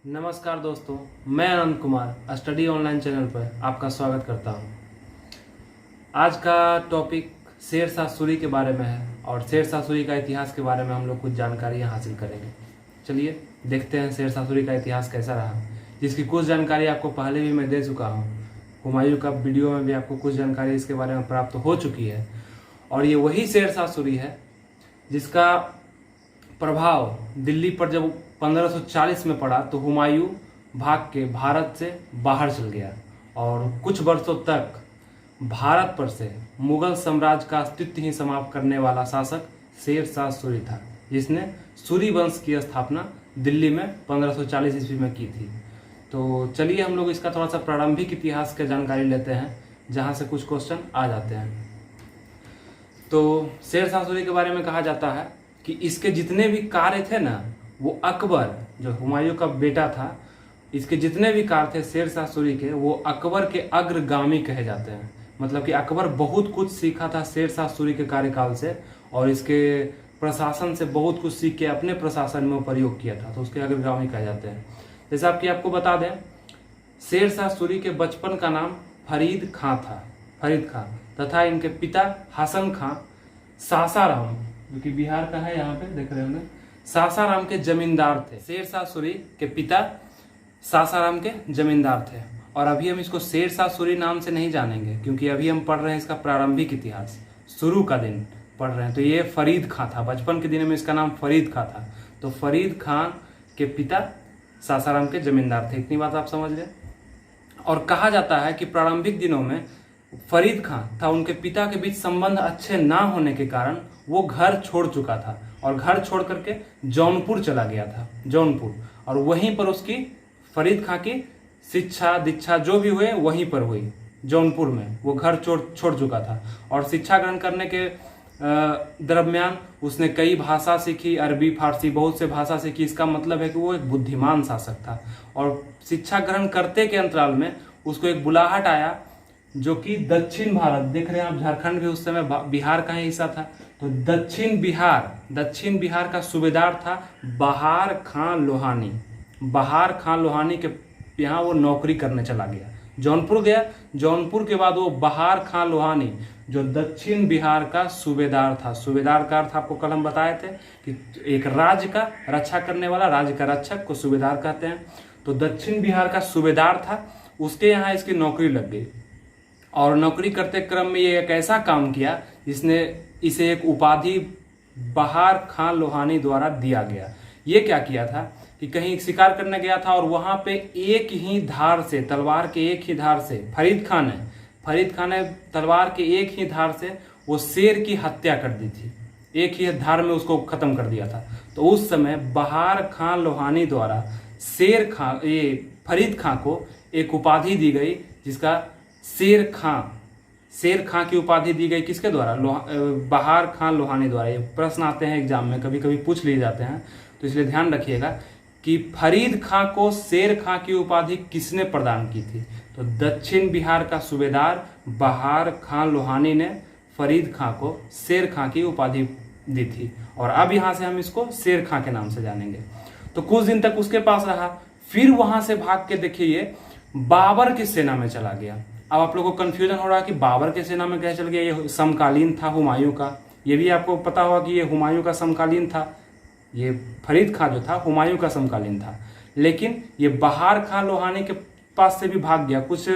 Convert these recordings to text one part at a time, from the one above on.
नमस्कार दोस्तों, मैं अनंत कुमार स्टडी ऑनलाइन चैनल पर आपका स्वागत करता हूं। आज का टॉपिक शेर शाह सूरी के बारे में है और शेर शाह सूरी का इतिहास के बारे में हम लोग कुछ जानकारियां हासिल करेंगे। चलिए देखते हैं शेर शाह सूरी का इतिहास कैसा रहा, जिसकी कुछ जानकारी आपको पहले भी मैं दे चुका हूँ। हुमायूं का वीडियो में भी आपको कुछ जानकारी इसके बारे में प्राप्त हो चुकी है और ये वही शेर शाह सूरी है जिसका प्रभाव दिल्ली पर जब 1540 में पड़ा तो हुमायूं भाग के भारत से बाहर चल गया और कुछ वर्षों तक भारत पर से मुगल साम्राज्य का अस्तित्व ही समाप्त करने वाला शासक शेर शाह सूरी था, जिसने सूरी वंश की स्थापना दिल्ली में 1540 ईस्वी में की थी। तो चलिए हम लोग इसका थोड़ा सा प्रारंभिक इतिहास की जानकारी लेते हैं, जहाँ से कुछ क्वेश्चन आ जाते हैं। तो शेर शाह सूरी के बारे में कहा जाता है कि इसके जितने भी कार्य थे ना, वो अकबर जो हुमायूं का बेटा था, इसके जितने भी कार्य थे शेर शाह सूरी के, वो अकबर के अग्रगामी कहे जाते हैं। मतलब कि अकबर बहुत कुछ सीखा था शेर शाह सूरी के कार्यकाल से और इसके प्रशासन से बहुत कुछ सीख के अपने प्रशासन में प्रयोग किया था, तो उसके अग्रगामी कहे जाते हैं। जैसे आपको बता दें, शेर शाह सूरी के बचपन का नाम फरीद खां था, फरीद खां, तथा इनके पिता हसन खां सासाराम, जो कि बिहार का है, यहाँ पे देख रहे होंगे, सासाराम के जमींदार थे। शेर शाह सूरी के पिता सासाराम के जमींदार थे। और अभी हम इसको शेर शाह सूरी नाम से नहीं जानेंगे, क्योंकि अभी हम पढ़ रहे हैं इसका प्रारंभिक इतिहास, शुरू का दिन पढ़ रहे हैं। तो ये फरीद खां था, बचपन के दिनों में इसका नाम फरीद खां था। तो फरीद खां के पिता सासाराम के जमींदार थे, इतनी बात आप समझ गए। और कहा जाता है कि प्रारंभिक दिनों में फरीद खां था, उनके पिता के बीच संबंध अच्छे ना होने के कारण वो घर छोड़ चुका था और घर छोड़ करके जौनपुर चला गया था, जौनपुर। और वहीं पर उसकी फरीद खां की शिक्षा दीक्षा जो भी हुए वहीं पर हुई, जौनपुर में। वो घर छोड़ चुका था और शिक्षा ग्रहण करने के दरमियान उसने कई भाषा सीखी, अरबी फारसी बहुत से भाषा सीखी। इसका मतलब है कि वो एक बुद्धिमान शासक था। और शिक्षा ग्रहण करते के अंतराल में उसको एक बुलाहट आया, जो कि दक्षिण भारत, देख रहे हैं आप, झारखंड भी उस समय बिहार का ही हिस्सा था। तो दक्षिण बिहार का सूबेदार था बहार खां लोहानी। बहार खां लोहानी के यहाँ वो नौकरी करने चला गया, जौनपुर गया। जौनपुर के बाद वो बहार खां लोहानी, जो दक्षिण बिहार का सूबेदार था, सूबेदार का अर्थ आपको कल हम बताए थे कि एक राज्य का रक्षा करने वाला, राज्य का रक्षक को सूबेदार कहते हैं। तो दक्षिण बिहार का सूबेदार था, उसके यहाँ इसकी नौकरी लग गई। और नौकरी करते क्रम में ये एक ऐसा काम किया जिसने इसे एक उपाधि बहार खां लोहानी द्वारा दिया गया। ये क्या किया था कि कहीं शिकार करने गया था और वहां पे एक ही धार से, तलवार के एक ही धार से, फरीद खां ने तलवार के एक ही धार से वो शेर की हत्या कर दी थी, एक ही धार में उसको खत्म कर दिया था। तो उस समय बहार खां लोहानी द्वारा फरीद खां को एक उपाधि दी गई, जिसका शेर खां की उपाधि दी गई। किसके द्वारा? बहार खां लोहानी द्वारा। ये प्रश्न आते हैं एग्जाम में, कभी कभी पूछ लिए जाते हैं, तो इसलिए ध्यान रखिएगा कि फरीद खां को शेर खां की उपाधि किसने प्रदान की थी? तो दक्षिण बिहार का सूबेदार बहार खां लोहानी ने फरीद खां को शेर खां की उपाधि दी थी। और अब यहाँ से हम इसको शेर खां के नाम से जानेंगे। तो कुछ दिन तक उसके पास रहा, फिर वहां से भाग के देखिए ये बाबर की सेना में चला गया। अब आप लोगों को कंफ्यूजन हो रहा है कि बाबर के सेना में कैसे चल गया, ये समकालीन था हुमायूं का। ये भी आपको पता होगा कि ये हुमायूं का समकालीन था, ये फरीद खां जो था हुमायूं का समकालीन था। लेकिन ये बहार खां लोहानी के पास से भी भाग गया। कुछ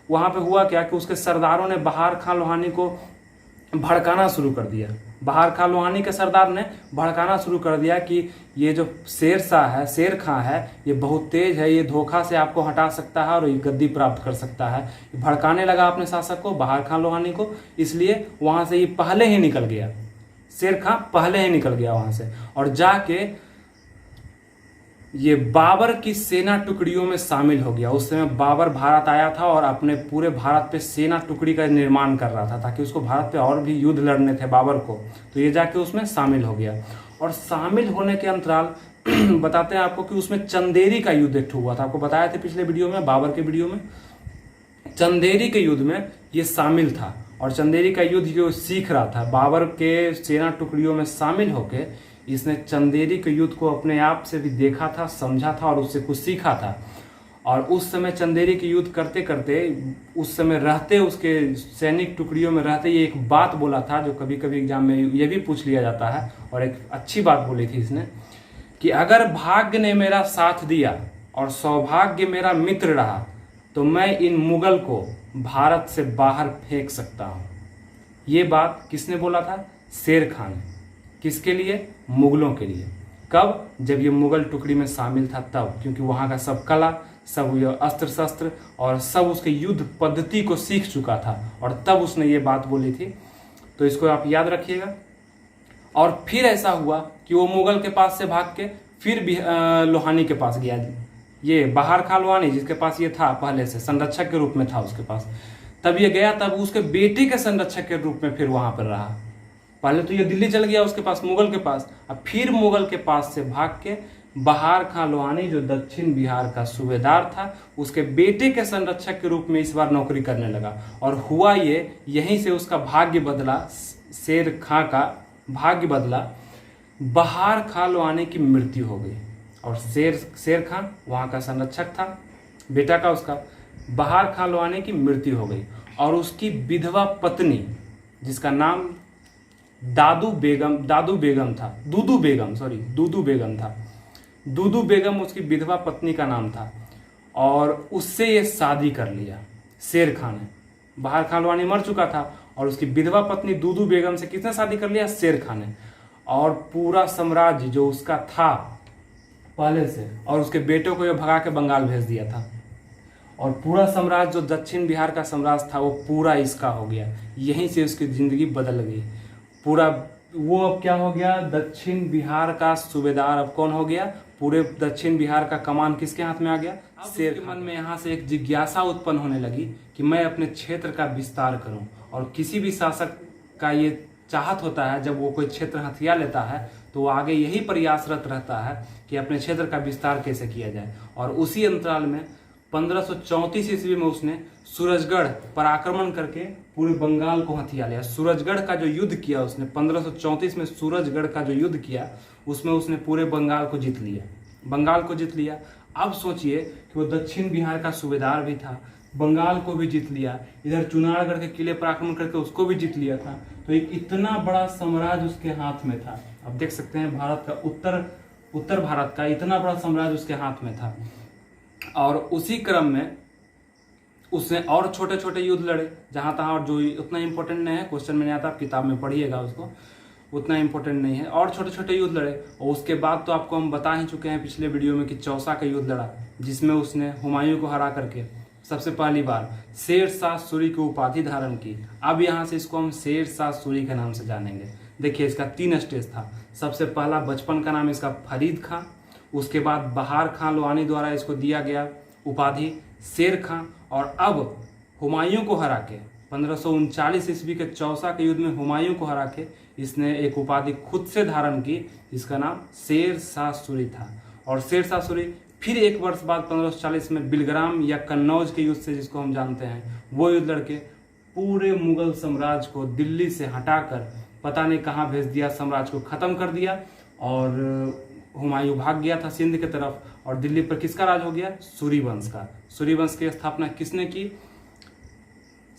वहां पे हुआ क्या कि उसके सरदारों ने बहार खां लोहानी को भड़काना शुरू कर दिया। बहार खां लोहानी के सरदार ने भड़काना शुरू कर दिया कि ये जो शेर खां है, ये बहुत तेज है, ये धोखा से आपको हटा सकता है और ये गद्दी प्राप्त कर सकता है। भड़काने लगा अपने शासक को, बहार खां लोहानी को, इसलिए वहां से ये पहले ही निकल गया। शेर खां पहले ही निकल गया वहां से और जाके ये बाबर की सेना टुकड़ियों में शामिल हो गया। उस समय बाबर भारत आया था और अपने पूरे भारत पे सेना टुकड़ी का निर्माण कर रहा था, ताकि उसको भारत पे और भी युद्ध लड़ने थे बाबर को। तो ये जाके उसमें शामिल हो गया। और शामिल होने के अंतराल बताते हैं आपको कि उसमें चंदेरी का युद्ध एक हुआ था। आपको बताया था पिछले वीडियो में, बाबर के वीडियो में, चंदेरी के युद्ध में ये शामिल था। और चंदेरी का युद्ध जो सीख रहा था, बाबर के सेना टुकड़ियों में शामिल होके इसने चंदेरी के युद्ध को अपने आप से भी देखा था, समझा था और उससे कुछ सीखा था। और उस समय चंदेरी के युद्ध करते करते उस समय रहते उसके सैनिक टुकड़ियों में रहते ये एक बात बोला था जो कभी कभी एग्जाम में ये भी पूछ लिया जाता है, और एक अच्छी बात बोली थी इसने कि अगर भाग्य ने मेरा साथ दिया और सौभाग्य मेरा मित्र रहा तो मैं इन मुगल को भारत से बाहर फेंक सकता हूँ। ये बात किसने बोला था? शेर खान ने। किसके लिए? मुगलों के लिए। कब? जब ये मुगल टुकड़ी में शामिल था तब, क्योंकि वहाँ का सब कला, सब अस्त्र शस्त्र और सब उसके युद्ध पद्धति को सीख चुका था, और तब उसने ये बात बोली थी। तो इसको आप याद रखिएगा। और फिर ऐसा हुआ कि वो मुगल के पास से भाग के फिर भी लोहानी के पास गया। ये बहार खां लोहानी जिसके पास ये था पहले से, संरक्षक के रूप में था उसके पास, तब ये गया, तब उसके बेटे के संरक्षक के रूप में फिर वहां पर रहा। पहले तो ये दिल्ली चल गया उसके पास, मुगल के पास, अब फिर मुगल के पास से भाग के बहार खां लोहानी जो दक्षिण बिहार का सूबेदार था उसके बेटे के संरक्षक के रूप में इस बार नौकरी करने लगा। और हुआ ये, यहीं से उसका भाग्य बदला, शेर खां का भाग्य बदला। बहार खां लोहानी की मृत्यु हो गई और शेर खां वहां का संरक्षक था, बेटा का उसका, बहार खां लोहानी की मृत्यु हो गई। और उसकी विधवा पत्नी जिसका नाम दूदू बेगम उसकी विधवा पत्नी का नाम था, और उससे ये शादी कर लिया शेर खान ने। बहार खां लोहानी मर चुका था और उसकी विधवा पत्नी दूदू बेगम से किसने शादी कर लिया? शेर खान ने। और पूरा साम्राज्य जो उसका था पहले से, और उसके बेटों को ये भगा के बंगाल भेज दिया था, और पूरा साम्राज्य जो दक्षिण बिहार का साम्राज्य था वो पूरा इसका हो गया। यहीं से उसकी जिंदगी बदल गई पूरा। वो अब क्या हो गया? दक्षिण बिहार का सूबेदार अब कौन हो गया? पूरे दक्षिण बिहार का कमान किसके हाथ में आ गया? शेर के मन में यहाँ से एक जिज्ञासा उत्पन्न होने लगी कि मैं अपने क्षेत्र का विस्तार करूं। और किसी भी शासक का ये चाहत होता है, जब वो कोई क्षेत्र हथिया लेता है तो वो आगे यही प्रयासरत रहता है कि अपने क्षेत्र का विस्तार कैसे किया जाए। और उसी अंतराल में 1534 ईस्वी में उसने सूरजगढ़ पर आक्रमण करके पूरे बंगाल को हथिया लिया। सूरजगढ़ का जो युद्ध किया उसने 1534 में, सूरजगढ़ का जो युद्ध किया उसमें उसने पूरे बंगाल को जीत लिया। अब सोचिए कि वो दक्षिण बिहार का सूबेदार भी था, बंगाल को भी जीत लिया, इधर चुनारगढ़ के किले पर आक्रमण करके उसको भी जीत लिया था। तो एक इतना बड़ा साम्राज्य उसके हाथ में था। आप देख सकते हैं भारत का उत्तर भारत का इतना बड़ा साम्राज्य उसके हाथ में था। और उसी क्रम में उसने और छोटे छोटे युद्ध लड़े जहां तहां, और जो उतना इंपॉर्टेंट नहीं है, क्वेश्चन में नहीं आता, आप किताब में पढ़िएगा उसको, उतना इंपॉर्टेंट नहीं है। और छोटे छोटे युद्ध लड़े। और उसके बाद तो आपको हम बता ही चुके हैं पिछले वीडियो में कि चौसा का युद्ध लड़ा, जिसमें उसने हुमायूं को हरा करके सबसे पहली बार शेर शाह सूरी की उपाधि धारण की। अब यहाँ से इसको हम शेर शाह सूरी के नाम से जानेंगे। देखिए इसका 3 स्टेज था। सबसे पहला बचपन का नाम इसका फरीद खां, उसके बाद बहार खां लोहानी द्वारा इसको दिया गया उपाधि शेर खां, और अब हुमायूं को हरा के 1539 ईस्वी के चौसा के युद्ध में हुमायूं को हरा के इसने एक उपाधि खुद से धारण की जिसका नाम शेर शाह सूरी था। और शेर शाह सूरी फिर एक वर्ष बाद 1540 में बिलग्राम या कन्नौज के युद्ध से, जिसको हम जानते हैं, वो युद्ध लड़के पूरे मुगल साम्राज्य को दिल्ली से हटाकर पता नहीं कहाँ भेज दिया, साम्राज्य को खत्म कर दिया। और हुमायूं भाग गया था सिंध की तरफ, और दिल्ली पर किसका राज हो गया? सूरी वंश का। सूरी वंश की स्थापना किसने की?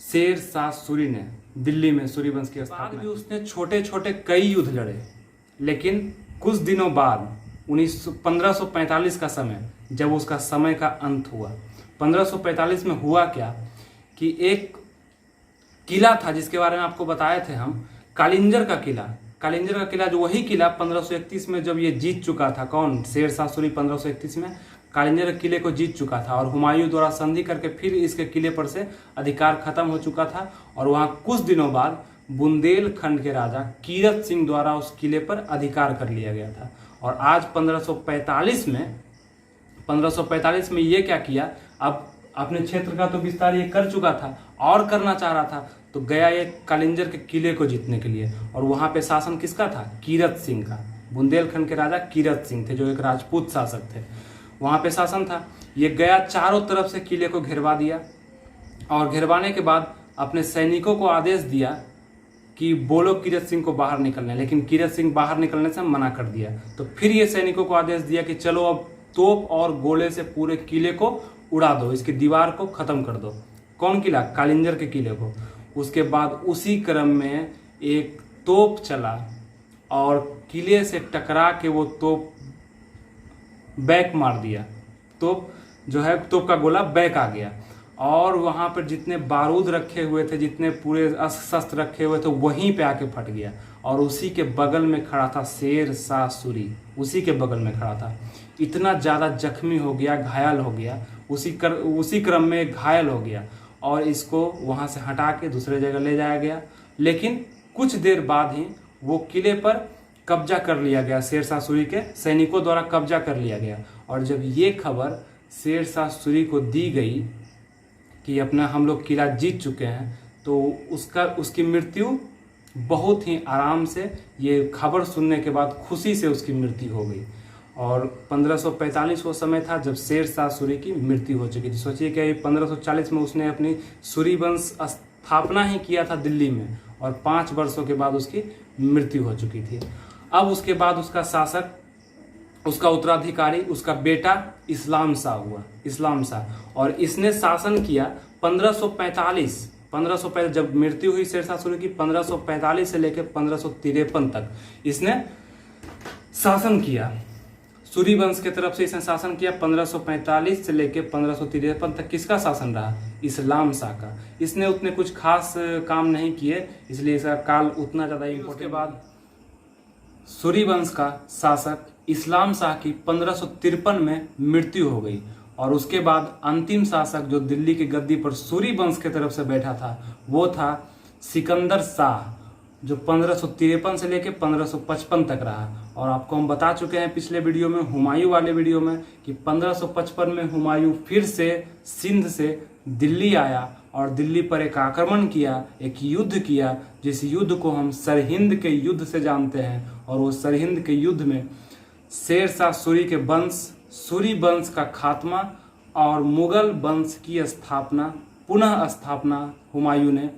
शेर शाह सूरी ने दिल्ली में सूरी वंश की स्थापना की। उसने छोटे छोटे कई युद्ध लड़े, लेकिन कुछ दिनों बाद 1545 का समय, जब उसका समय का अंत हुआ, 1545 में हुआ क्या कि एक किला था जिसके बारे में आपको बताए थे हम, कालिंजर का किला, जो वही किला 1531 में जब ये जीत चुका था। कौन? शेर शाह सूरी 1531 में कालिंजर किले को जीत चुका था, और हुमायूं द्वारा संधि करके फिर इसके किले पर से अधिकार खत्म हो चुका था। और वहां कुछ दिनों बाद बुंदेलखंड के राजा कीरत सिंह द्वारा उस किले पर अधिकार कर लिया गया था। और आज 1545 में ये क्या किया, अब अपने क्षेत्र का तो विस्तार ये कर चुका था और करना चाह रहा था, तो गया ये कालिंजर के किले को जीतने के लिए। और वहां पे शासन किसका था? कीरत सिंह का। बुंदेलखंड के राजा कीरत सिंह थे, जो एक राजपूत शासक थे। वहां पे शासन था। ये गया चारों तरफ से किले को घेरवा दिया, और घेरवाने के बाद अपने सैनिकों को आदेश दिया कि बोलो कीरत सिंह को बाहर निकलने, लेकिन कीरत सिंह बाहर निकलने से मना कर दिया। तो फिर ये सैनिकों को आदेश दिया कि चलो अब तोप और गोले से पूरे किले को उड़ा दो, इसकी दीवार को खत्म कर दो। कौन किला? कालिंजर के किले को। उसके बाद उसी क्रम में एक तोप चला और किले से टकरा के वो तोप बैक मार दिया। तोप जो है, तोप का गोला बैक आ गया और वहां पर जितने बारूद रखे हुए थे, जितने पूरे अस्त्र शस्त्र रखे हुए थे, वहीं पे आके फट गया। और उसी के बगल में खड़ा था शेर शाह सूरी, उसी के बगल में खड़ा था। इतना ज़्यादा जख्मी हो गया, घायल हो गया, उसी क्रम में घायल हो गया और इसको वहां से हटा के दूसरे जगह ले जाया गया। लेकिन कुछ देर बाद ही वो किले पर कब्जा कर लिया गया, शेर शाह सूरी के सैनिकों द्वारा कब्जा कर लिया गया। और जब ये खबर शेर शाह सूरी को दी गई कि अपना हम लोग किला जीत चुके हैं, तो उसकी मृत्यु बहुत ही आराम से, ये खबर सुनने के बाद खुशी से उसकी मृत्यु हो गई। और 1545 वो समय था जब शेर शाह सूरी की मृत्यु हो चुकी थी। सोचिए कि 1540 में उसने अपनी सूरी वंश स्थापना ही किया था दिल्ली में और 5 वर्षों के बाद उसकी मृत्यु हो चुकी थी। अब उसके बाद उसका शासक, उसका उत्तराधिकारी, उसका बेटा इस्लाम शाह हुआ, इस्लाम शाह। और इसने शासन किया 1545 जब मृत्यु हुई शेर शाह सूरी की, 1545 से लेकर 1553 तक इसने शासन किया। सूरी वंश के तरफ से इसने शासन किया। 1545 से लेकर 1553 तक किसका शासन रहा? इस्लाम शाह का। इसने उतने कुछ खास काम नहीं किए, इसलिए इसका काल उतना ज़्यादा इम्पोर्टेंट। उसके बाद सूरी वंश का शासक इस्लाम शाह की 1553 में मृत्यु हो गई। और उसके बाद अंतिम शासक जो दिल्ली की गद्दी पर सूरी वंश के तरफ से बैठा था, वो था सिकंदर शाह, जो 1553 से लेकर 1555 तक रहा। और आपको हम बता चुके हैं पिछले वीडियो में, हुमायूं वाले वीडियो में, कि 1555 में हुमायूं फिर से सिंध से दिल्ली आया और दिल्ली पर एक आक्रमण किया, एक युद्ध किया, जिस युद्ध को हम सरहिंद के युद्ध से जानते हैं। और वो सरहिंद के युद्ध में शेर शाह सूरी के वंश, सूरी वंश का खात्मा और मुगल वंश की स्थापना, पुनः स्थापना हुमायूं ने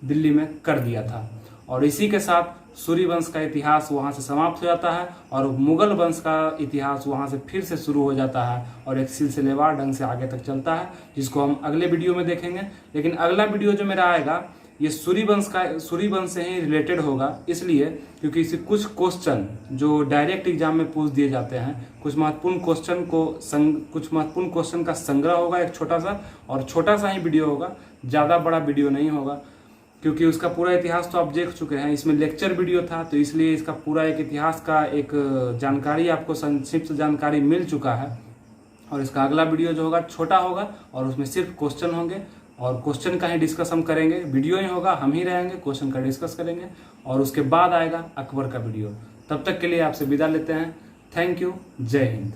दिल्ली में कर दिया था। और इसी के साथ सूरी वंश का इतिहास वहां से समाप्त हो जाता है और मुगल वंश का इतिहास वहां से फिर से शुरू हो जाता है और एक सिलसिलेवार ढंग से आगे तक चलता है, जिसको हम अगले वीडियो में देखेंगे। लेकिन अगला वीडियो जो मेरा आएगा ये सूरी वंश से ही रिलेटेड होगा, इसलिए क्योंकि इसे कुछ क्वेश्चन जो डायरेक्ट एग्जाम में पूछ दिए जाते हैं, कुछ महत्वपूर्ण क्वेश्चन का संग्रह होगा एक छोटा सा, और छोटा सा ही वीडियो होगा, ज़्यादा बड़ा वीडियो नहीं होगा, क्योंकि उसका पूरा इतिहास तो आप देख चुके हैं। इसमें लेक्चर वीडियो था, तो इसलिए इसका पूरा एक इतिहास का एक जानकारी, आपको संक्षिप्त जानकारी मिल चुका है। और इसका अगला वीडियो जो होगा छोटा होगा और उसमें सिर्फ क्वेश्चन होंगे और क्वेश्चन का ही डिस्कस हम करेंगे। वीडियो ही होगा, हम ही रहेंगे, क्वेश्चन का डिस्कस करेंगे। और उसके बाद आएगा अकबर का वीडियो। तब तक के लिए आपसे विदा लेते हैं। Thank you. जय हिंद।